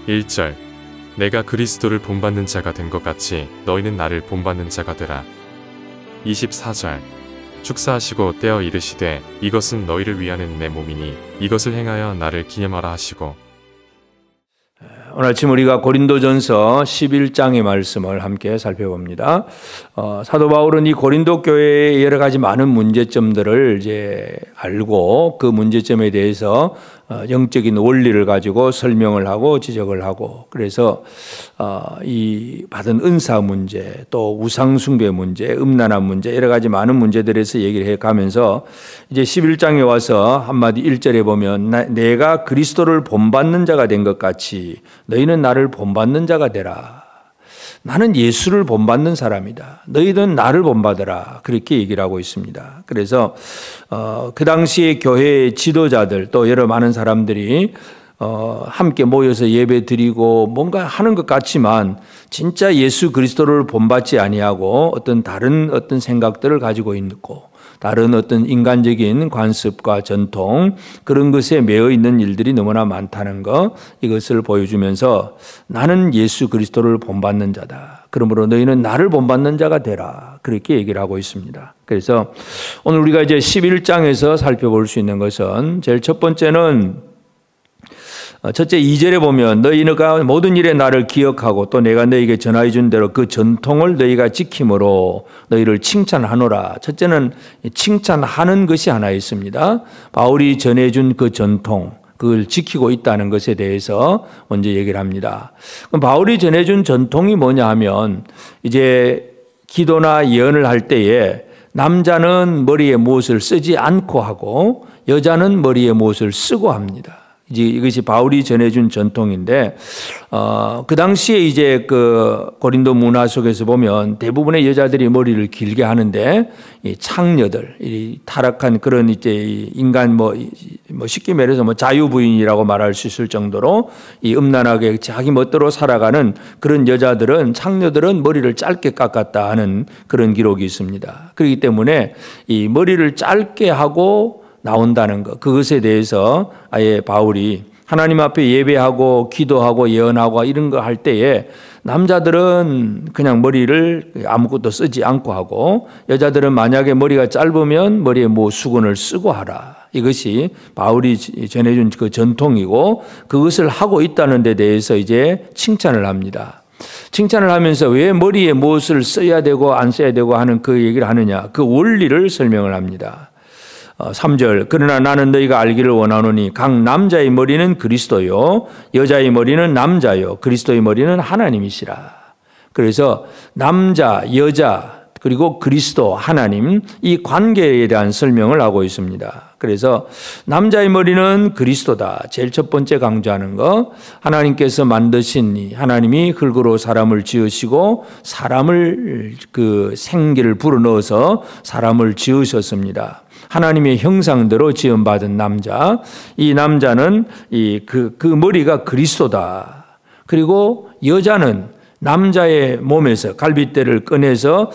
1절 내가 그리스도를 본받는 자가 된 것 같이 너희는 나를 본받는 자가 되라. 24절 축사하시고 떼어 이르시되 이것은 너희를 위하는 내 몸이니 이것을 행하여 나를 기념하라 하시고. 오늘 아침 우리가 고린도전서 11장의 말씀을 함께 살펴봅니다. 사도 바울은 이 고린도 교회의 여러 가지 많은 문제점들을 이제 알고 그 문제점에 대해서 영적인 원리를 가지고 설명을 하고 지적을 하고, 그래서 이 받은 은사 문제, 또 우상 숭배 문제, 음란한 문제, 여러 가지 많은 문제들에서 얘기를 해가면서 이제 11장에 와서 한마디 1절에 보면 내가 그리스도를 본받는 자가 된 것 같이 너희는 나를 본받는 자가 되라. 나는 예수를 본받는 사람이다. 너희는 나를 본받으라. 그렇게 얘기를 하고 있습니다. 그래서 그 당시에 교회의 지도자들 또 여러 많은 사람들이 함께 모여서 예배 드리고 뭔가 하는 것 같지만 진짜 예수 그리스도를 본받지 아니하고 다른 생각들을 가지고 있고 다른 인간적인 관습과 전통, 그런 것에 매여 있는 일들이 너무나 많다는 것, 이것을 보여주면서 나는 예수 그리스도를 본받는 자다. 그러므로 너희는 나를 본받는 자가 되라. 그렇게 얘기를 하고 있습니다. 그래서 오늘 우리가 이제 11장에서 살펴볼 수 있는 것은 제일 첫 번째는 첫째 2절에 보면 너희가 모든 일에 나를 기억하고 또 내가 너희에게 전하여 준 대로 그 전통을 너희가 지킴으로 너희를 칭찬하노라. 첫째는 칭찬하는 것이 하나 있습니다. 바울이 전해준 그 전통, 그걸 지키고 있다는 것에 대해서 먼저 얘기를 합니다. 그럼 바울이 전해준 전통이 뭐냐 하면 이제 기도나 예언을 할 때에 남자는 머리에 못을 쓰지 않고 하고 여자는 머리에 못을 쓰고 합니다. 이제 이것이 바울이 전해준 전통인데, 그 당시에 이제 그 고린도 문화 속에서 보면 대부분의 여자들이 머리를 길게 하는데, 이 창녀들, 이 타락한 그런 이제 인간 쉽게 말해서 자유부인이라고 말할 수 있을 정도로 이 음란하게 자기 멋대로 살아가는 그런 여자들은, 창녀들은 머리를 짧게 깎았다 하는 그런 기록이 있습니다. 그렇기 때문에 이 머리를 짧게 하고 나온다는 것, 그것에 대해서 아예 바울이 하나님 앞에 예배하고 기도하고 예언하고 이런 거 할 때에 남자들은 그냥 머리를 아무것도 쓰지 않고 하고 여자들은 만약에 머리가 짧으면 머리에 수건을 쓰고 하라. 이것이 바울이 전해준 그 전통이고 그것을 하고 있다는 데 대해서 이제 칭찬을 합니다. 칭찬을 하면서 왜 머리에 무엇을 써야 되고 안 써야 되고 하는 그 얘기를 하느냐, 그 원리를 설명을 합니다. 3절 그러나 나는 너희가 알기를 원하노니 각 남자의 머리는 그리스도요 여자의 머리는 남자요 그리스도의 머리는 하나님이시라. 그래서 남자, 여자 그리고 그리스도, 하나님, 이 관계에 대한 설명을 하고 있습니다. 그래서 남자의 머리는 그리스도다. 제일 첫 번째 강조하는 거, 하나님께서 만드신 하나님이 흙으로 사람을 지으시고 사람을 그 생기를 불어넣어서 사람을 지으셨습니다. 하나님의 형상대로 지음받은 남자, 이 남자는 그 머리가 그리스도다. 그리고 여자는 남자의 몸에서 갈빗대를 꺼내서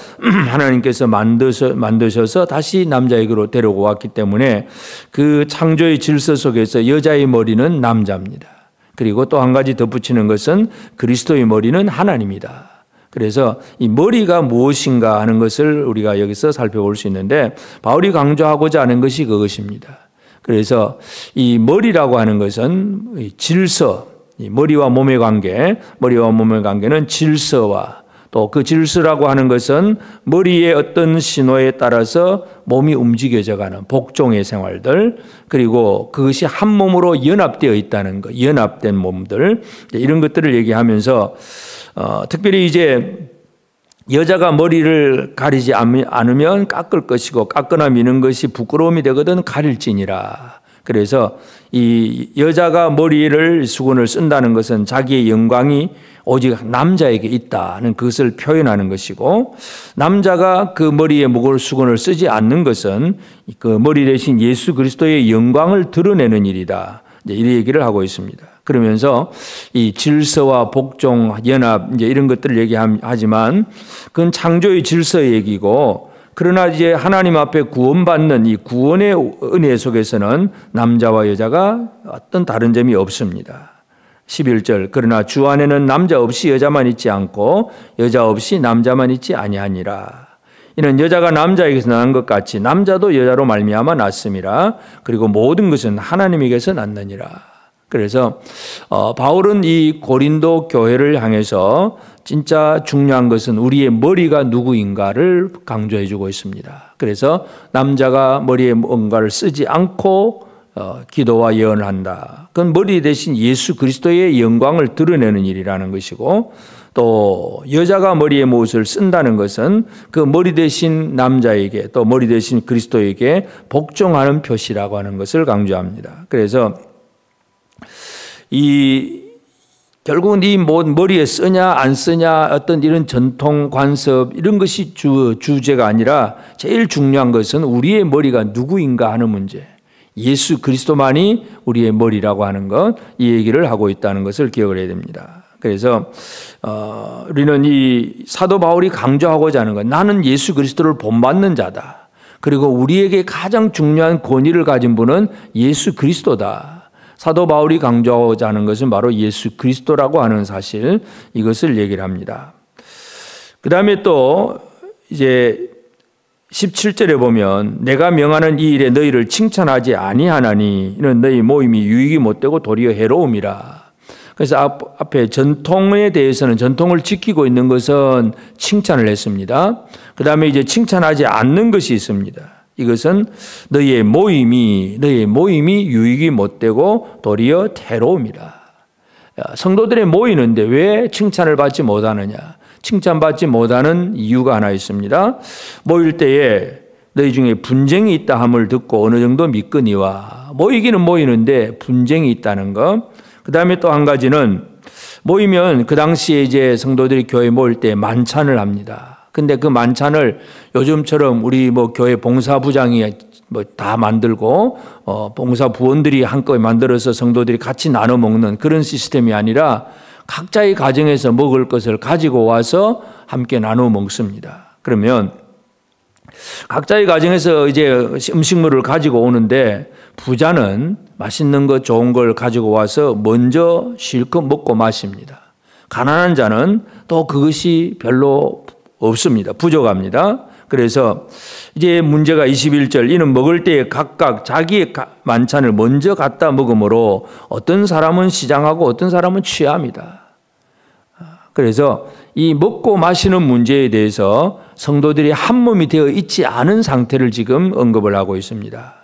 하나님께서 만드셔서 다시 남자에게로 데려고 왔기 때문에 그 창조의 질서 속에서 여자의 머리는 남자입니다. 그리고 또 한 가지 덧붙이는 것은 그리스도의 머리는 하나님이다. 그래서 이 머리가 무엇인가 하는 것을 우리가 여기서 살펴볼 수 있는데 바울이 강조하고자 하는 것이 그것입니다. 그래서 이 머리라고 하는 것은 질서, 이 머리와 몸의 관계는 질서와 또 그 질서라고 하는 것은 머리의 어떤 신호에 따라서 몸이 움직여져가는 복종의 생활들, 그리고 그것이 한 몸으로 연합되어 있다는 것, 연합된 몸들, 이런 것들을 얘기하면서 특별히 이제 여자가 머리를 가리지 않으면 깎을 것이고 깎거나 미는 것이 부끄러움이 되거든 가릴지니라. 그래서 이 여자가 머리를 수건을 쓴다는 것은 자기의 영광이 오직 남자에게 있다는 그것을 표현하는 것이고, 남자가 그 머리에 수건을 쓰지 않는 것은 그 머리 대신 예수 그리스도의 영광을 드러내는 일이다. 이 얘기를 하고 있습니다. 그러면서 이 질서와 복종, 연합 이제 이런 것들을 얘기하지만 그건 창조의 질서의 얘기고, 그러나 이제 하나님 앞에 구원받는 이 구원의 은혜 속에서는 남자와 여자가 어떤 다른 점이 없습니다. 11절 그러나 주 안에는 남자 없이 여자만 있지 않고 여자 없이 남자만 있지 아니하니라. 이는 여자가 남자에게서 난 것 같이 남자도 여자로 말미암아 났음이라. 그리고 모든 것은 하나님에게서 났느니라. 그래서 바울은 이 고린도 교회를 향해서 진짜 중요한 것은 우리의 머리가 누구인가를 강조해 주고 있습니다. 그래서 남자가 머리에 뭔가를 쓰지 않고 기도와 예언을 한다. 그건 머리 대신 예수 그리스도의 영광을 드러내는 일이라는 것이고, 또 여자가 머리에 무엇을 쓴다는 것은 그 머리 대신 남자에게 또 머리 대신 그리스도에게 복종하는 표시라고 하는 것을 강조합니다. 그래서 결국은 이 머리에 쓰냐 안 쓰냐 어떤 이런 전통 관습 이런 것이 주제가 아니라 제일 중요한 것은 우리의 머리가 누구인가 하는 문제. 예수 그리스도만이 우리의 머리라고 하는 것, 이 얘기를 하고 있다는 것을 기억을 해야 됩니다. 그래서 우리는 이 사도 바울이 강조하고자 하는 것, 나는 예수 그리스도를 본받는 자다. 그리고 우리에게 가장 중요한 권위를 가진 분은 예수 그리스도다. 사도 바울이 강조하고자 하는 것은 바로 예수 그리스도라고 하는 사실, 이것을 얘기를 합니다. 그 다음에 또 이제 17절에 보면 내가 명하는 이 일에 너희를 칭찬하지 아니하나니 이는 너희 모임이 유익이 못되고 도리어 해로움이라. 그래서 앞에 전통에 대해서는 전통을 지키고 있는 것은 칭찬을 했습니다. 그 다음에 이제 칭찬하지 않는 것이 있습니다. 이것은 너희의 모임이 유익이 못되고 도리어 해로움이라. 성도들의 모이는데 왜 칭찬을 받지 못하느냐? 칭찬받지 못하는 이유가 하나 있습니다. 모일 때에 너희 중에 분쟁이 있다 함을 듣고 어느 정도 믿거니와. 모이기는 모이는데 분쟁이 있다는 것. 그 다음에 또 한 가지는 모이면 그 당시에 이제 성도들이 교회 모일 때 만찬을 합니다. 근데 그 만찬을 요즘처럼 우리 교회 봉사부장이 다 만들고 봉사부원들이 한꺼번에 만들어서 성도들이 같이 나눠 먹는 그런 시스템이 아니라 각자의 가정에서 먹을 것을 가지고 와서 함께 나눠 먹습니다. 그러면 각자의 가정에서 이제 음식물을 가지고 오는데 부자는 맛있는 것 좋은 걸 가지고 와서 먼저 실컷 먹고 마십니다. 가난한 자는 또 그것이 별로 없습니다. 부족합니다. 그래서 이제 문제가 21절 이는 먹을 때에 각각 자기의 만찬을 먼저 갖다 먹으므로 어떤 사람은 시장하고 어떤 사람은 취합니다. 그래서 이 먹고 마시는 문제에 대해서 성도들이 한 몸이 되어 있지 않은 상태를 지금 언급을 하고 있습니다.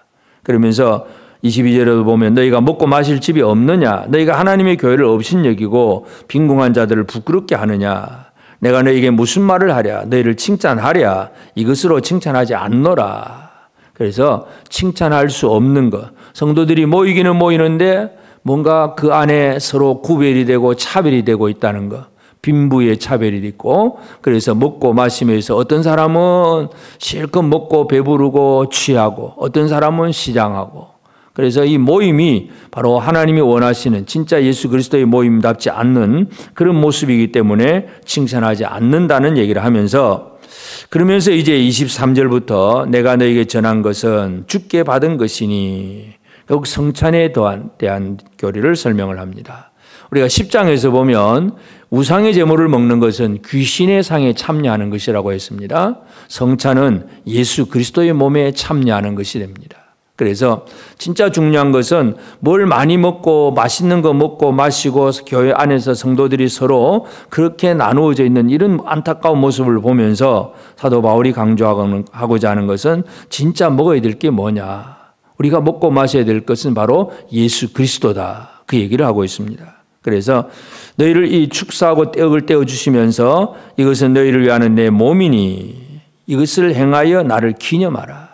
그러면서 22절에도 보면 너희가 먹고 마실 집이 없느냐? 너희가 하나님의 교회를 업신여기고 빈궁한 자들을 부끄럽게 하느냐? 내가 너희에게 무슨 말을 하랴? 너희를 칭찬하랴? 이것으로 칭찬하지 않노라. 그래서 칭찬할 수 없는 것. 성도들이 모이기는 모이는데 뭔가 그 안에 서로 구별이 되고 차별이 되고 있다는 것. 빈부의 차별이 있고, 그래서 먹고 마시면서 어떤 사람은 실컷 먹고 배부르고 취하고 어떤 사람은 시장하고. 그래서 이 모임이 바로 하나님이 원하시는 진짜 예수 그리스도의 모임답지 않는 그런 모습이기 때문에 칭찬하지 않는다는 얘기를 하면서, 그러면서 이제 23절부터 내가 너에게 전한 것은 주께 받은 것이니, 결국 성찬에 대한 교리를 설명을 합니다. 우리가 10장에서 보면 우상의 제물을 먹는 것은 귀신의 상에 참여하는 것이라고 했습니다. 성찬은 예수 그리스도의 몸에 참여하는 것이 됩니다. 그래서 진짜 중요한 것은 뭘 많이 먹고 맛있는 거 먹고 마시고 교회 안에서 성도들이 서로 그렇게 나누어져 있는 이런 안타까운 모습을 보면서 사도 바울이 강조하고자 하는 것은 진짜 먹어야 될 게 뭐냐? 우리가 먹고 마셔야 될 것은 바로 예수 그리스도다. 그 얘기를 하고 있습니다. 그래서 너희를 이 축사하고 떡을 떼어주시면서 이것은 너희를 위하는 내 몸이니 이것을 행하여 나를 기념하라.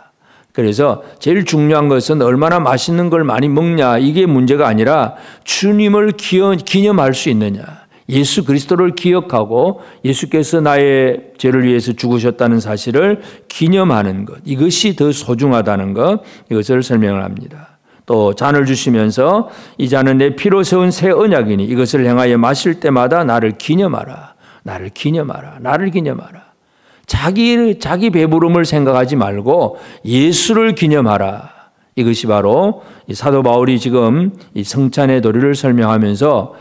그래서 제일 중요한 것은 얼마나 맛있는 걸 많이 먹냐, 이게 문제가 아니라 주님을 기념할 수 있느냐. 예수 그리스도를 기억하고 예수께서 나의 죄를 위해서 죽으셨다는 사실을 기념하는 것, 이것이 더 소중하다는 것, 이것을 설명을 합니다. 또 잔을 주시면서 이 잔은 내 피로 세운 새 언약이니 이것을 행하여 마실 때마다 나를 기념하라. 나를 기념하라. 나를 기념하라. 자기 배부름을 생각하지 말고 예수를 기념하라. 이것이 바로 이 사도 바울이 지금 이 성찬의 도리를 설명하면서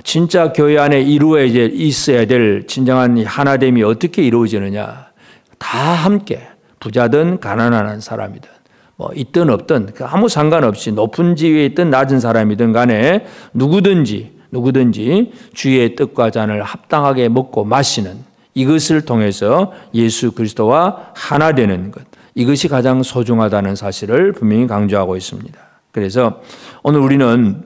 진짜 교회 안에 있어야 될 진정한 하나됨이 어떻게 이루어지느냐. 다 함께 부자든 가난한 사람이든 뭐 있든 없든 아무 상관없이 높은 지위에 있든 낮은 사람이든 간에 누구든지 주의 뜻과 잔을 합당하게 먹고 마시는 이것을 통해서 예수 그리스도와 하나 되는 것, 이것이 가장 소중하다는 사실을 분명히 강조하고 있습니다. 그래서 오늘 우리는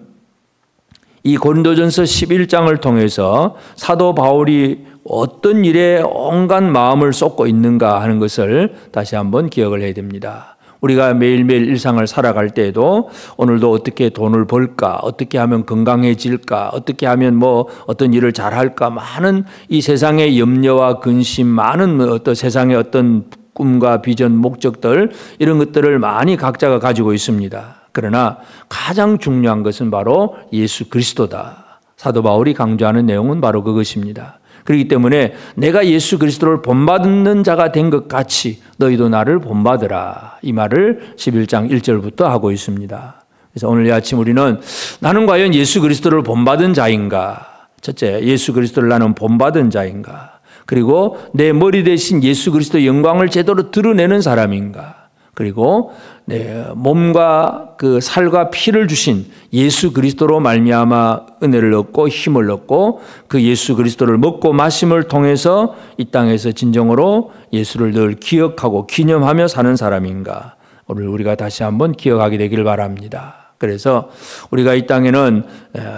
이 고린도전서 11장을 통해서 사도 바울이 어떤 일에 온갖 마음을 쏟고 있는가 하는 것을 다시 한번 기억을 해야 됩니다. 우리가 매일매일 일상을 살아갈 때에도 오늘도 어떻게 돈을 벌까, 어떻게 하면 건강해질까, 어떻게 하면 뭐 어떤 일을 잘할까, 많은 이 세상의 염려와 근심, 많은 어떤 세상의 어떤 꿈과 비전, 목적들, 이런 것들을 많이 각자가 가지고 있습니다. 그러나 가장 중요한 것은 바로 예수 그리스도다. 사도 바울이 강조하는 내용은 바로 그것입니다. 그렇기 때문에 내가 예수 그리스도를 본받는 자가 된 것 같이 너희도 나를 본받으라. 이 말을 11장 1절부터 하고 있습니다. 그래서 오늘 이 아침 우리는 나는 과연 예수 그리스도를 본받은 자인가? 첫째, 예수 그리스도를 나는 본받은 자인가? 그리고 내 머리 대신 예수 그리스도의 영광을 제대로 드러내는 사람인가? 그리고 내 몸과 그 살과 피를 주신 예수 그리스도로 말미암아 은혜를 얻고 힘을 얻고 그 예수 그리스도를 먹고 마심을 통해서 이 땅에서 진정으로 예수를 늘 기억하고 기념하며 사는 사람인가? 오늘 우리가 다시 한번 기억하게 되길 바랍니다. 그래서 우리가 이 땅에는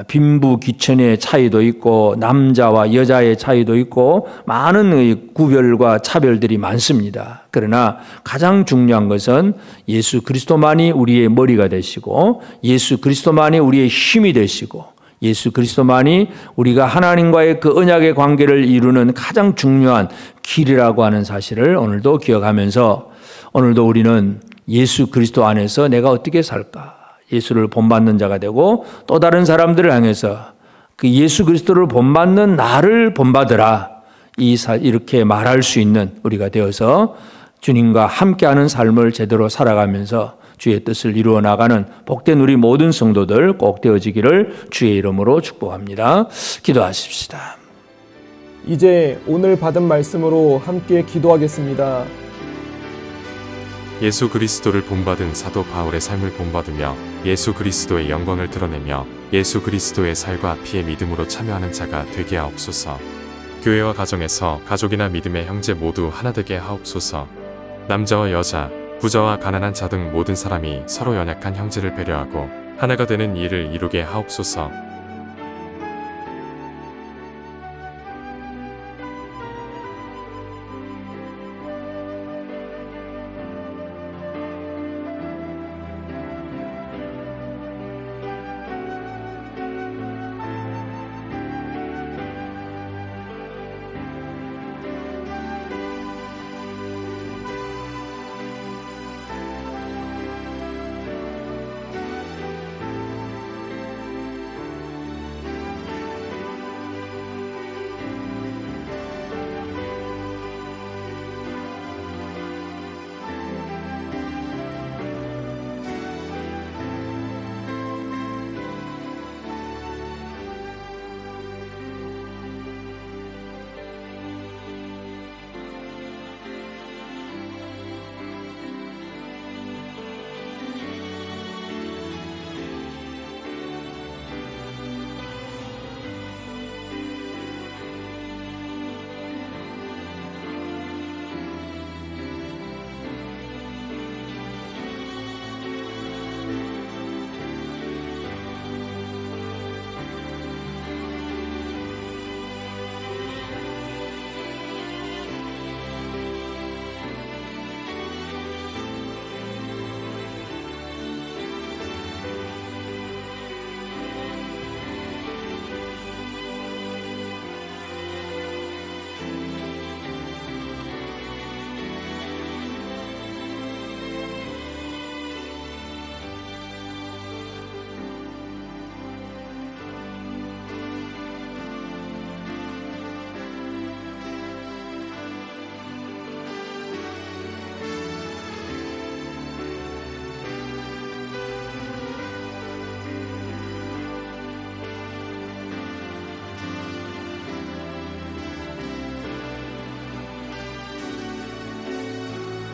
빈부귀천의 차이도 있고 남자와 여자의 차이도 있고 많은 구별과 차별들이 많습니다. 그러나 가장 중요한 것은 예수 그리스도만이 우리의 머리가 되시고 예수 그리스도만이 우리의 힘이 되시고 예수 그리스도만이 우리가 하나님과의 그 언약의 관계를 이루는 가장 중요한 길이라고 하는 사실을 오늘도 기억하면서 오늘도 우리는 예수 그리스도 안에서 내가 어떻게 살까? 예수를 본받는 자가 되고 또 다른 사람들을 향해서 그 예수 그리스도를 본받는 나를 본받으라. 이렇게 말할 수 있는 우리가 되어서 주님과 함께하는 삶을 제대로 살아가면서 주의 뜻을 이루어 나가는 복된 우리 모든 성도들 꼭 되어지기를 주의 이름으로 축복합니다. 기도하십시다. 이제 오늘 받은 말씀으로 함께 기도하겠습니다. 예수 그리스도를 본받은 사도 바울의 삶을 본받으며 예수 그리스도의 영광을 드러내며 예수 그리스도의 살과 피의 믿음으로 참여하는 자가 되게 하옵소서. 교회와 가정에서 가족이나 믿음의 형제 모두 하나 되게 하옵소서. 남자와 여자, 부자와 가난한 자 등 모든 사람이 서로 연약한 형제를 배려하고 하나가 되는 일을 이루게 하옵소서.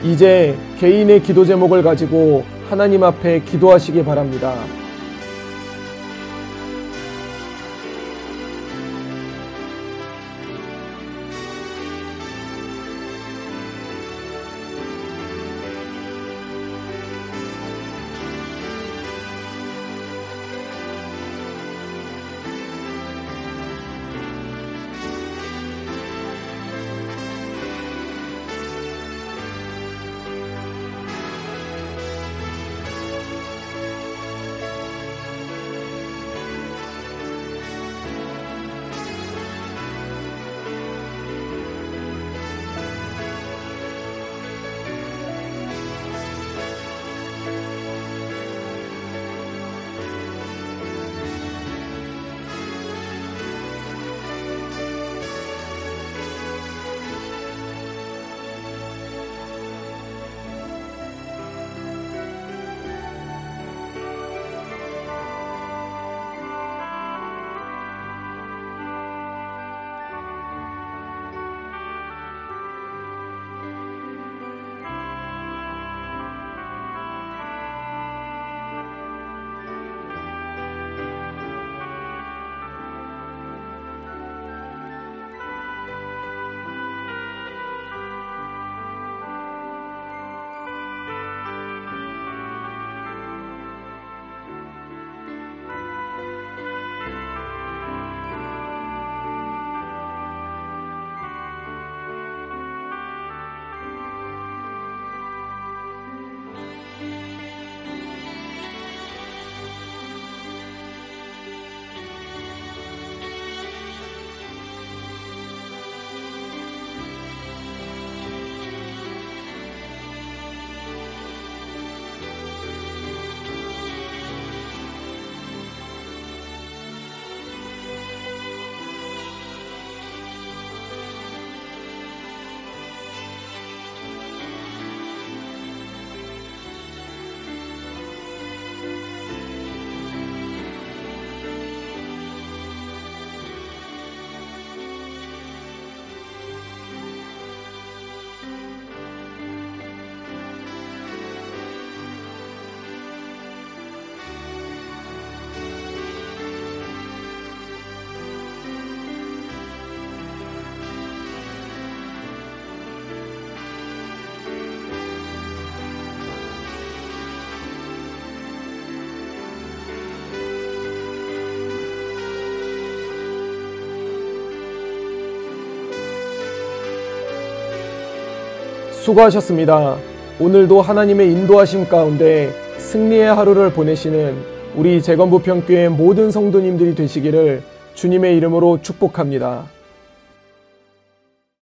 이제 개인의 기도 제목을 가지고 하나님 앞에 기도하시기 바랍니다. 수고하셨습니다. 오늘도 하나님의 인도하심 가운데 승리의 하루를 보내시는 우리 재건부평교회 모든 성도님들이 되시기를 주님의 이름으로 축복합니다.